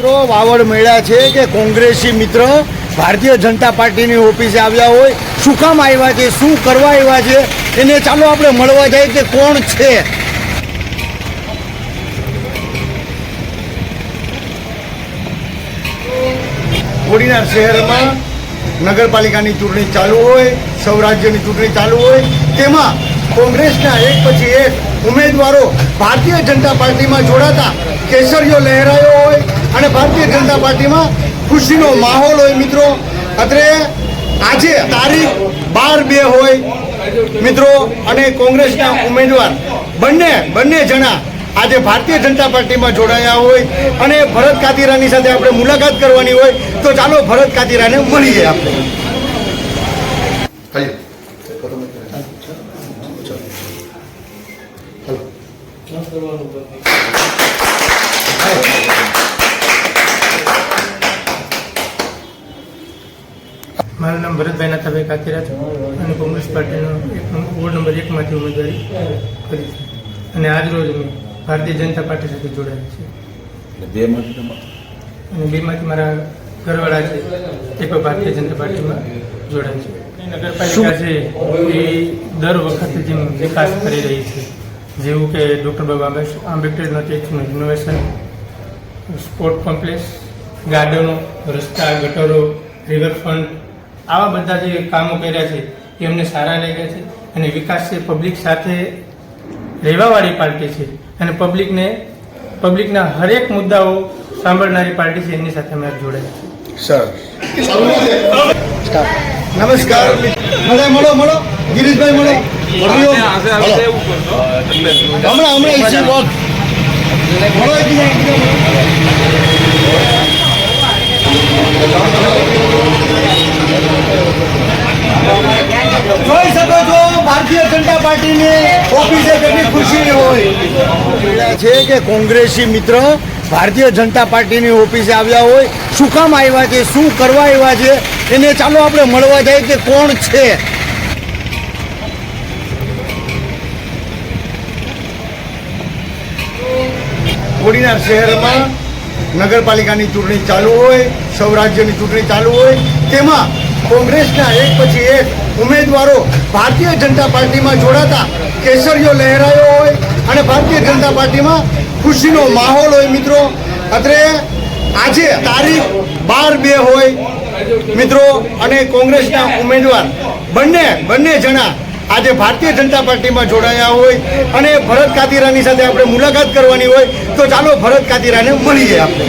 મિત્રો વાવડ મળ્યા છે કે કોંગ્રેસી મિત્ર ભારતીય જનતા પાર્ટીની ઓફિસે આવ્યા હોય, શું કામ આવ્યા છે, શું કરવા આવ્યા છે, એને ચાલો આપણે મળવા જઈએ કે કોણ છે. કોડીનાર શહેરમાં નગરપાલિકાની ચૂંટણી ચાલુ હોય, સૌરાજ્યની ચૂંટણી ચાલુ હોય, તેમાં કોંગ્રેસના એક પછી એક ઉમેદવારો ભારતીય જનતા પાર્ટીમાં જોડાતા કેસરીઓ લહેરાયો હોય અને ભારતીય જનતા પાર્ટીમાં ખુશીનો માહોલ હોય. મિત્રો અત્રે આજે તારીખ 12/2 હોય મિત્રો, અને કોંગ્રેસના ઉમેદવાર બંને જણા આજે ભારતીય જનતા પાર્ટીમાં જોડાયા હોય અને ભરત કાતિરાની સાથે આપણે મુલાકાત કરવાની હોય, તો ચાલો ભરત કાતિરાને મળીએ આપણે. મારું નામ ભરતભાઈ નાથાભાઈ કાતિરા છે અને કોંગ્રેસ પાર્ટીનો વોર્ડ નંબર 1 માંથી ઉમેદવારી કરી છે અને આજ રોજ મેં ભારતીય જનતા પાર્ટી સાથે જોડાયા છે. અને બેમાંથી મારા ઘરવાળા છે તે પણ ભારતીય જનતા પાર્ટીમાં જોડાય છે. નગરપાલિકા છે એ દર વખતે જેમ વિકાસ કરી રહી છે, જેવું કે ડૉક્ટર બાબા આંબેડકરનો ટેક્સનું રિનોવેશન, સ્પોર્ટ કોમ્પ્લેક્સ, ગાર્ડનો, રસ્તા, ગટરો, રિવરફ્રન્ટ, આવા બધા જે કામો કર્યા છે એ અમને સારા લાગ્યા છે. અને વિકાસ છે પબ્લિક સાથે રહેવાવાળી પાર્ટી છે અને પબ્લિકના હરેક મુદ્દાઓ સાંભળનારી પાર્ટી છે, એની સાથે અમે જોડાયા છે. સર નમસ્કાર, મળો ગિરીશભાઈ, મળો હમણાં ઈસી બોક્સ મળો જોઈ શકો છો ભારતીય જનતા પાર્ટીની ઓફિસે કેટલી ખુશી હોય છે કે કોંગ્રેસી મિત્ર ભારતીય જનતા પાર્ટીની ઓફિસે આવ્યા હોય, શું કામ આવ્યા છે, શું કરવા આવ્યા છે, એને ચાલો આપણે મળવા જઈએ કે કોણ છે. કોડીનાર શહેરમાં નગરપાલિકાની ચૂંટણી ચાલુ હોય, સૌરાજ્યની ચૂંટણી ચાલુ હોય, તેમાં કોંગ્રેસના એક પછી એક ઉમેદવારો ભારતીય જનતા પાર્ટીમાં જોડાતા કેસરીઓ લહેરાયો હોય અને ભારતીય જનતા પાર્ટીમાં ખુશીનો માહોલ હોય. મિત્રો અત્રે આજે તારીખ 12/2 હોય મિત્રો, અને કોંગ્રેસના ઉમેદવાર બંને જણા આજે ભારતીય જનતા પાર્ટીમાં જોડાયા હોય અને ભરત કાતિરાની સાથે આપણે મુલાકાત કરવાની હોય, તો ચાલો ભરત કાતિરાને મળીએ આપણે.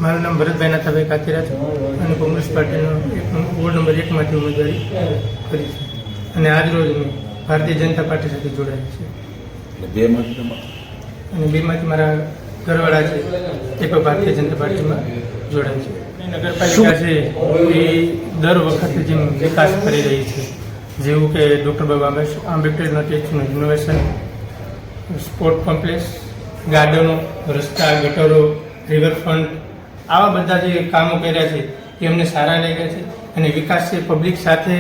મારું નામ ભરતભાઈ નાથાભાઈ કાતિરા છે અને કોંગ્રેસ પાર્ટીનો વોર્ડ નંબર 1 માંથી ઉમેદવારી કરી છે અને આજ રોજ મેં ભારતીય જનતા પાર્ટી સાથે જોડાયા છે. અને બેમાંથી મારા ઘરવાળા છે તે પણ ભારતીય જનતા પાર્ટીમાં જોડાય છે. નગરપાલિકા છે એ દર વખતે જેમ વિકાસ કરી રહી છે, જેવું કે ડૉક્ટર બાબા આંબેડકરનો ટેક્સનું રિનોવેશન, સ્પોર્ટ કોમ્પ્લેક્સ, ગાર્ડનો, રસ્તા, ગટરો, રિવરફ્રન્ટ, આવા બધા જે કામો કર્યા છે એ અમને સારા લાગ્યા છે. અને વિકાસ છે પબ્લિક સાથે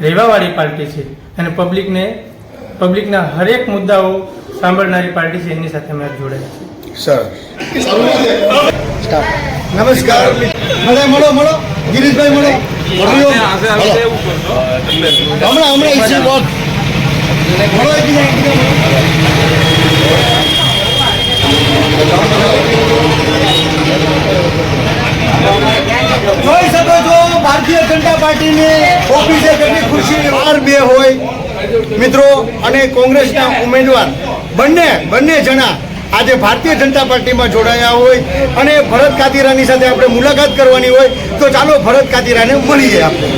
રહેવાવાળી પાર્ટી છે અને પબ્લિકના હરેક મુદ્દાઓ સાંભળનારી પાર્ટી છે, એની સાથે અમે જોડાયા છે. સર નમસ્કાર, મળો ગિરીશભાઈ, મળો હમણાં ઈસી બોક્સ મળો જોઈ શકો છો ભારતીય જનતા પાર્ટીની ઓફિસે કેટલી ખુશી 12/2 હોય મિત્રો, અને કોંગ્રેસના ઉમેદવાર બંને જણા આજે ભારતીય જનતા પાર્ટીમાં જોડાયા હોય અને ભરત કાતિરાની સાથે આપણે મુલાકાત કરવાની હોય, તો ચાલો ભરત કાતિરાને મળીએ આપણે.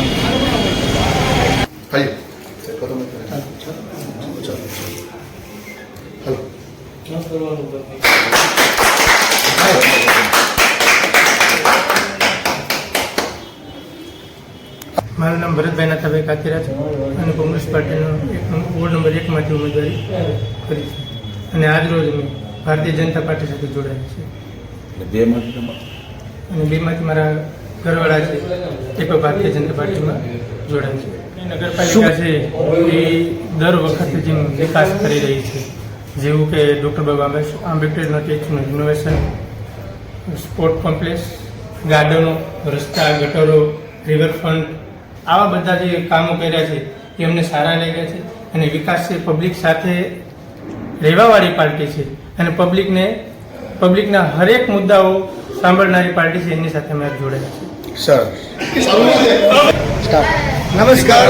મારું નામ ભરતભાઈ નાથાભાઈ કાતિરા છે અને કોંગ્રેસ પાર્ટીનો વોર્ડ નંબર 1 માંથી ઉમેદવારી કરી છે અને આજ રોજ મેં ભારતીય જનતા પાર્ટી સાથે જોડાયા છે. અને બેમાંથી મારા ઘરવાળા છે એ પણ ભારતીય જનતા પાર્ટીમાં જોડાય છે. નગરપાલિકા છે એ દર વખતે જેમ વિકાસ કરી રહી છે, જેવું કે ડૉક્ટર બાબા આંબેડકર ટેક્સનું રિનોવેશન, સ્પોર્ટ કોમ્પ્લેક્સ, ગાર્ડનો, રસ્તા, ગટરો, રિવરફ્રન્ટ, આવા બધા જે કામો કર્યા છે એ અમને સારા લાગ્યા છે. અને વિકાસ છે પબ્લિક સાથે રહેવાવાળી પાર્ટી છે અને પબ્લિકના હરેક મુદ્દાઓ સાંભળનારી પાર્ટી છે, એની સાથે અમે જોડાયા છે. સર નમસ્કાર.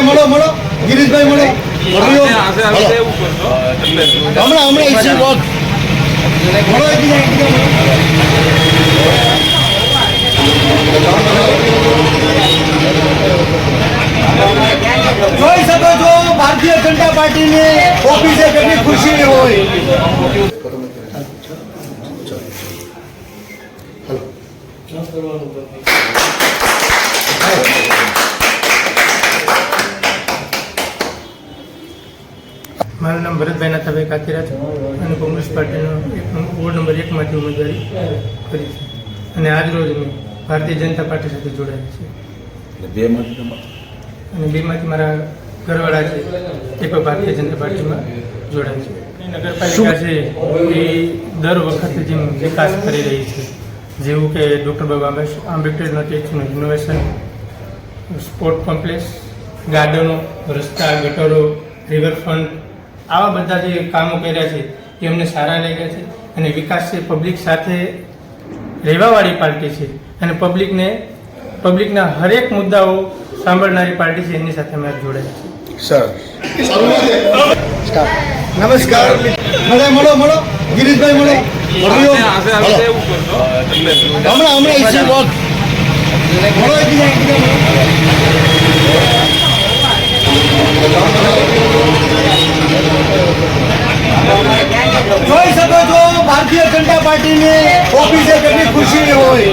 મળો ગિરીશભાઈ મળો. હમણાં ઇસ્યુ બોલ. મળો જોઈ શકો છો ભારતીય જનતા પાર્ટીની ઓફિસે કેટલી ખુશી હોય. મારું નામ ભરતભાઈ નાથાભાઈ કાતીરા છે અને કોંગ્રેસ પાર્ટીનો વોર્ડ નંબર 1 માંથી ઉમેદવારી કરી છે અને આજ રોજ મેં ભારતીય જનતા પાર્ટી સાથે જોડાયા છે. અને બેમાંથી મારા ઘરવાળા છે એ પણ ભારતીય જનતા પાર્ટીમાં જોડાય છે. નગરપાલિકા છે એ દર વખતે જેમ વિકાસ કરી રહી છે, જેવું કે ડૉક્ટર બાબા આંબેડકર ટેક્સનું રિનોવેશન, સ્પોર્ટ કોમ્પ્લેક્સ, ગાર્ડનો, રસ્તા, ગટરો, રિવરફ્રન્ટ, આવા બધા જે કામો કર્યા છે એ અમને સારા લાગ્યા છે. અને વિકાસ છે પબ્લિક સાથે રહેવાવાળી પાર્ટી છે અને પબ્લિકના હરેક મુદ્દાઓ સાંભળનારી પાર્ટી છે, એની સાથે અમે જોડાયા છે. સર નમસ્કાર. મળો ગિરીશભાઈ મળો. હમણાં ઇસ્યુ બોલ. મળો જોઈ શકો છો ભારતીય જનતા પાર્ટીની ઓફિસે કેટલી ખુશી હોય.